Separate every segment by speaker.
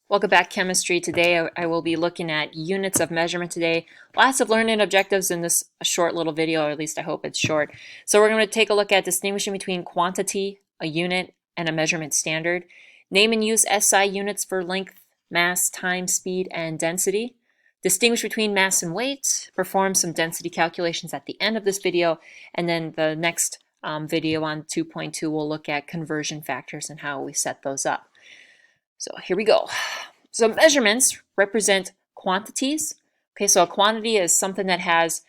Speaker 1: Welcome back, chemistry. Today I will be looking at units of measurement today. Lots of learning objectives in this short little video, or at least I hope it's short. So we're going to take a look at distinguishing between quantity, a unit, and a measurement standard. Name and use SI units for length, mass, time, speed, and density. Distinguish between mass and weight. Perform some density calculations at the end of this video. And then the next video on 2.2 will look at conversion factors and how we set those up. So here we go. So measurements represent quantities. Okay, so a quantity is something that has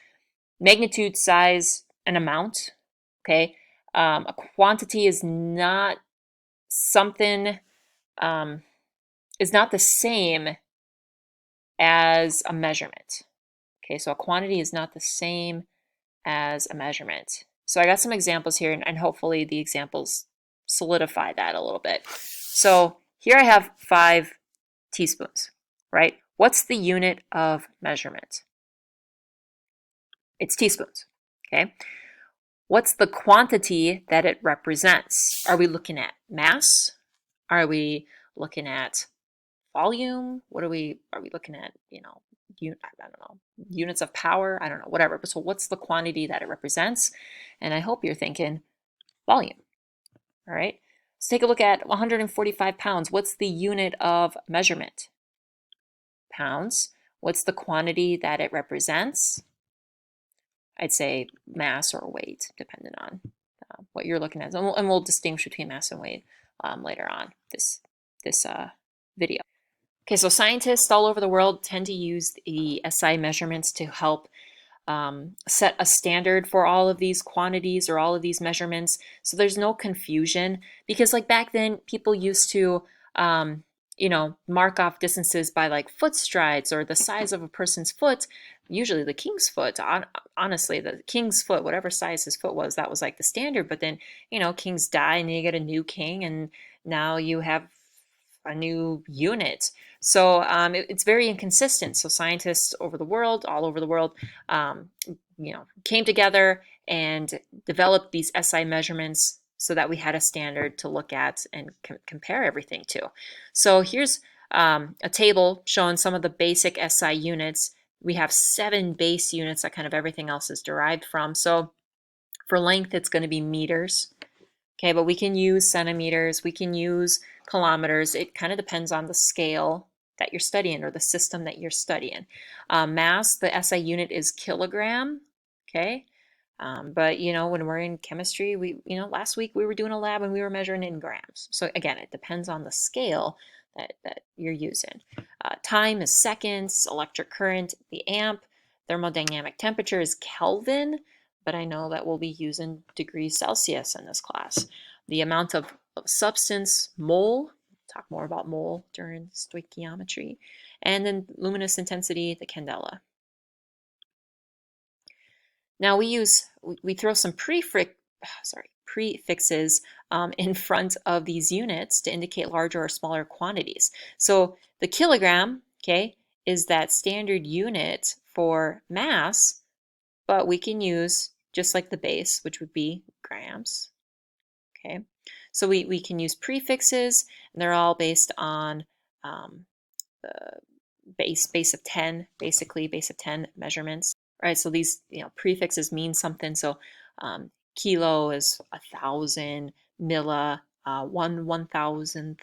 Speaker 1: magnitude, size, and amount. Okay, a quantity is not something, is not the same as a measurement. Okay, so a quantity is not the same as a measurement. So I got some examples here, and hopefully the examples solidify that a little bit. So here I have 5 teaspoons, right? What's the unit of measurement? It's teaspoons, okay? What's the quantity that it represents? Are we looking at mass? Are we looking at volume? What are we looking at, I don't know, units of power? I don't know, whatever. But so what's the quantity that it represents? And I hope you're thinking volume, all right? Let's take a look at 145 pounds. What's the unit of measurement? Pounds. What's the quantity that it represents? I'd say mass or weight, depending on what you're looking at. And we'll distinguish between mass and weight later on this video. Okay, so scientists all over the world tend to use the SI measurements to help set a standard for all of these quantities or all of these measurements, so there's no confusion. Because like back then, people used to, mark off distances by like foot strides or the size of a person's foot. Usually the king's foot. Honestly, the king's foot, whatever size his foot was, that was like the standard. But then, kings die and you get a new king, and now you have a new unit. So it's very inconsistent. So scientists all over the world, came together and developed these SI measurements so that we had a standard to look at and compare everything to. So here's a table showing some of the basic SI units. We have 7 base units that kind of everything else is derived from. So for length, it's going to be meters. Okay, but we can use centimeters, we can use kilometers. It kind of depends on the scale that you're studying or the system that you're studying. Mass, the SI unit is kilogram. Okay, but when we're in chemistry, last week we were doing a lab and we were measuring in grams. So again, it depends on the scale that you're using. Time is seconds, electric current, the amp, thermodynamic temperature is Kelvin, but I know that we'll be using degrees Celsius in this class. The amount of substance, mole, we'll talk more about mole during stoichiometry, and then luminous intensity, the candela. Now we throw some prefixes in front of these units to indicate larger or smaller quantities. So the kilogram, okay, is that standard unit for mass, but we can use just like the base, which would be grams. Okay, so we can use prefixes, and they're all based on the base of 10, basically base of 10 measurements. Right, so these prefixes mean something. So kilo is 1,000, milli, 1/1000th.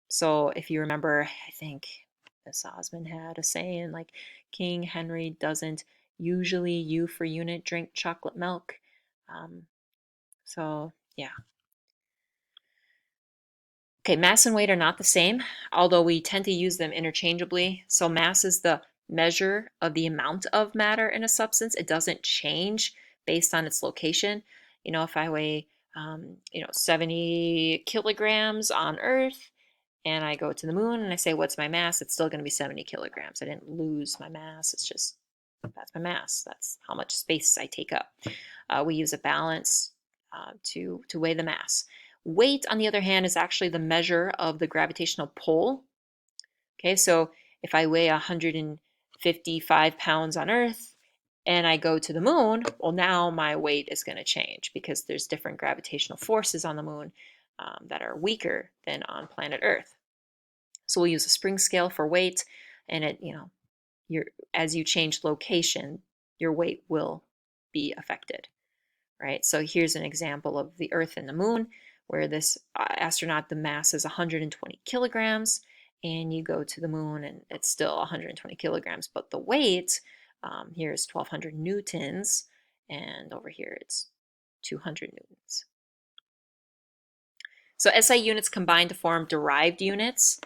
Speaker 1: So if you remember, I think Miss Osmond had a saying like, King Henry doesn't usually, U for unit, drink chocolate milk. So yeah. Okay, mass and weight are not the same, although we tend to use them interchangeably. So mass is the measure of the amount of matter in a substance. It doesn't change based on its location. If I weigh 70 kilograms on Earth and I go to the moon and I say, what's my mass? It's still going to be 70 kilograms. I didn't lose my mass. It's just, that's my mass. That's how much space I take up. We use a balance to weigh the mass. Weight, on the other hand, is actually the measure of the gravitational pull. Okay, so if I weigh 155 pounds on Earth and I go to the moon, well, now my weight is going to change because there's different gravitational forces on the moon that are weaker than on planet Earth. So we'll use a spring scale for weight, and it, as you change location, your weight will be affected, right? So here's an example of the Earth and the Moon, where this astronaut, the mass is 120 kilograms, and you go to the moon and it's still 120 kilograms, but the weight here is 1200 newtons, and over here it's 200 newtons. So SI units combine to form derived units.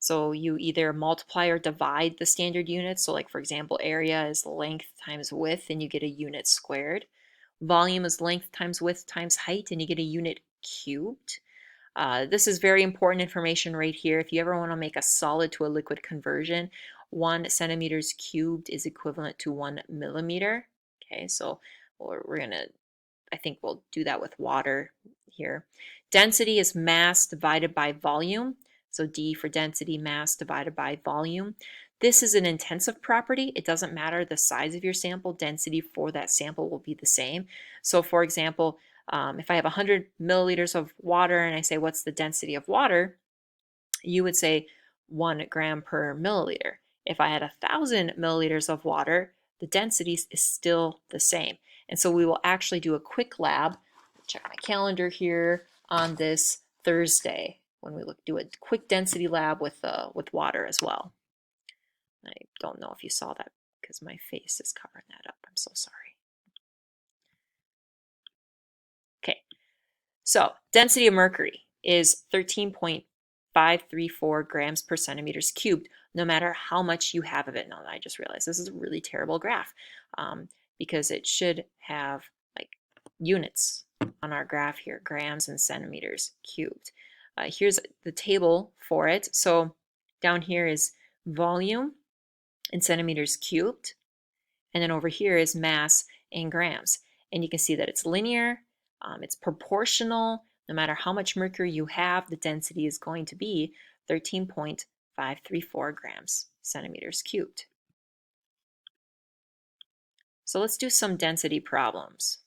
Speaker 1: So you either multiply or divide the standard units. So like, for example, area is length times width, and you get a unit squared. Volume is length times width times height, and you get a unit cubed. This is very important information right here. If you ever want to make a solid to a liquid conversion, 1 centimeters cubed is equivalent to 1 millimeter. Okay, so I think we'll do that with water here. Density is mass divided by volume. So D for density, mass divided by volume. This is an intensive property. It doesn't matter the size of your sample, density for that sample will be the same. So for example, if I have 100 milliliters of water and I say, what's the density of water? You would say 1 gram per milliliter. If I had 1,000 milliliters of water, the density is still the same. And so we will actually do a quick lab. Check my calendar here on this Thursday when we do a quick density lab with water as well. I don't know if you saw that because my face is covering that up. I'm so sorry. Okay, so density of mercury is 13.534 grams per centimeters cubed, no matter how much you have of it. Now, I just realized this is a really terrible graph because it should have like units on our graph here, grams and centimeters cubed. Here's the table for it. So down here is volume in centimeters cubed, and then over here is mass in grams. And you can see that it's linear, it's proportional. No matter how much mercury you have, the density is going to be 13.534 grams centimeters cubed. So let's do some density problems.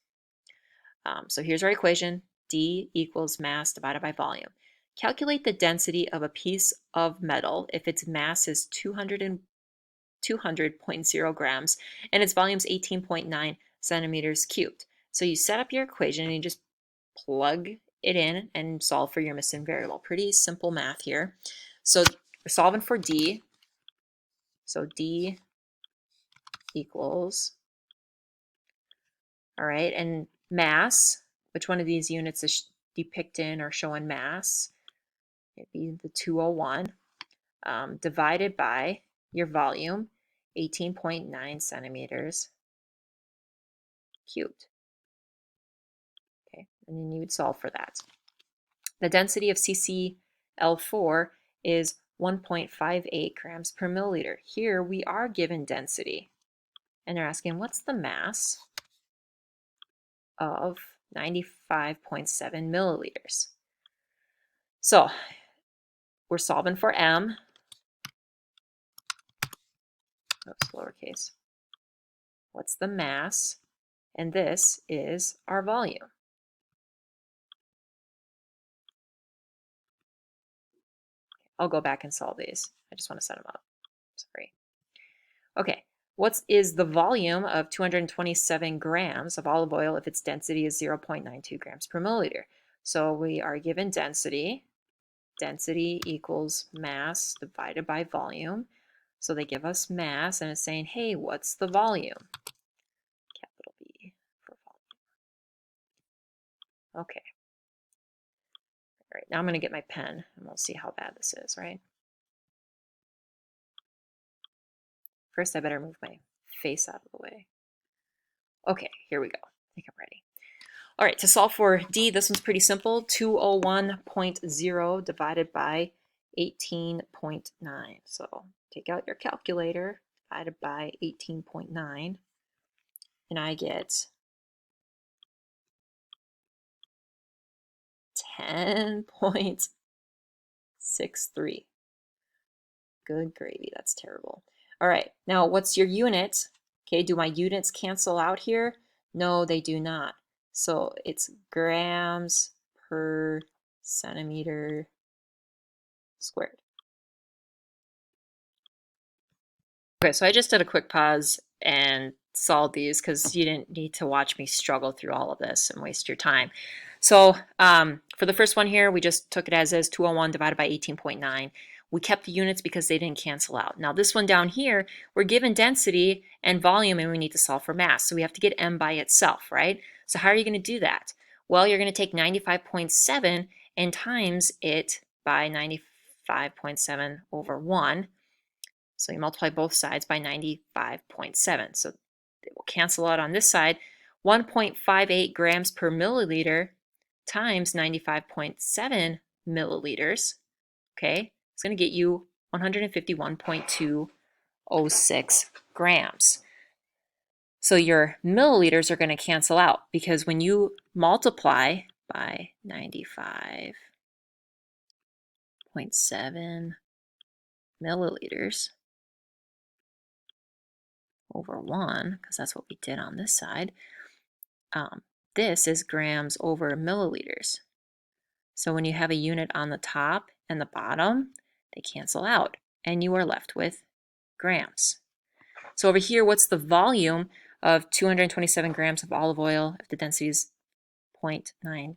Speaker 1: So here's our equation, D equals mass divided by volume. Calculate the density of a piece of metal if its mass is 200.0 grams and its volume is 18.9 centimeters cubed. So you set up your equation and you just plug it in and solve for your missing variable. Pretty simple math here. So we're solving for D. So D equals, all right, and mass, which one of these units is depicting or showing mass? It'd be the 201 divided by your volume, 18.9 centimeters cubed. Okay, and then you would solve for that. The density of CCl4 is 1.58 grams per milliliter. Here we are given density, and they're asking what's the mass of 95.7 milliliters. So we're solving for M. Oops, lowercase. What's the mass? And this is our volume. I'll go back and solve these. I just want to set them up. Sorry. Okay, what is the volume of 227 grams of olive oil if its density is 0.92 grams per milliliter? So we are given density. Density equals mass divided by volume. So they give us mass, and it's saying, hey, what's the volume? Capital B for volume. Okay. All right, now I'm going to get my pen, and we'll see how bad this is, right? First, I better move my face out of the way. Okay, here we go. I think I'm ready. All right, to solve for D, this one's pretty simple. 201.0 divided by 18.9. So take out your calculator, divided by 18.9, and I get 10.63. Good gravy, that's terrible. All right, now what's your unit? Okay, do my units cancel out here? No, they do not. So it's grams per centimeter squared. Okay, so I just did a quick pause and solved these because you didn't need to watch me struggle through all of this and waste your time. So for the first one here, we just took it as is, 201 divided by 18.9. We kept the units because they didn't cancel out. Now this one down here, we're given density and volume and we need to solve for mass. So we have to get m by itself, right? So how are you going to do that? Well, you're going to take 95.7 and times it by 95.7 over 1. So you multiply both sides by 95.7. So it will cancel out on this side. 1.58 grams per milliliter times 95.7 milliliters, okay, it's going to get you 151.206 grams. So your milliliters are going to cancel out because when you multiply by 95.7 milliliters over 1, because that's what we did on this side, this is grams over milliliters. So when you have a unit on the top and the bottom, they cancel out, and you are left with grams. So over here, what's the volume of 227 grams of olive oil if the density is 0.92?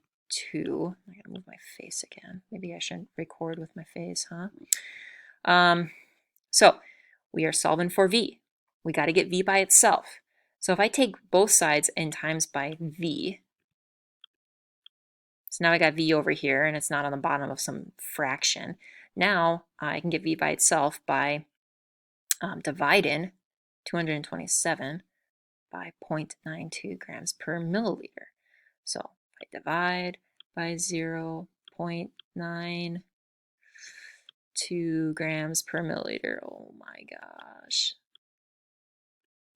Speaker 1: I'm going to move my face again. Maybe I shouldn't record with my face, huh? So we are solving for V. We got to get V by itself. So if I take both sides and times by V, so now I got V over here and it's not on the bottom of some fraction. Now I can get V by itself by dividing 227 by 0.92 grams per milliliter. So if I divide by 0.92 grams per milliliter, oh my gosh.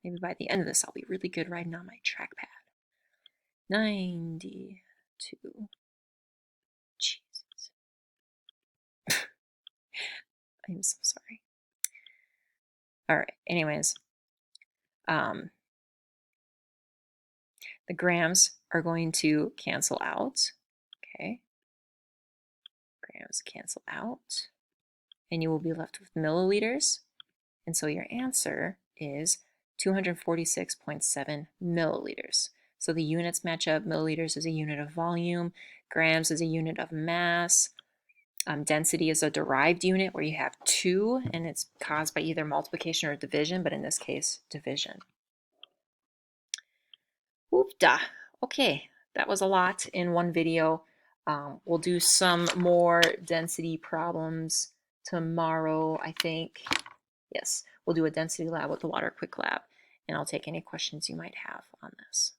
Speaker 1: Maybe by the end of this, I'll be really good writing on my trackpad. 92. Jesus. I'm so sorry. All right, anyways. The grams are going to cancel out. Okay. Grams cancel out. And you will be left with milliliters. And so your answer is 246.7 milliliters. So the units match up. Milliliters is a unit of volume. Grams is a unit of mass. Density is a derived unit where you have 2, and it's caused by either multiplication or division, but in this case, division. Whoop-da. Okay, that was a lot in one video. We'll do some more density problems tomorrow, I think. Yes, we'll do a density lab with the water quick lab, and I'll take any questions you might have on this.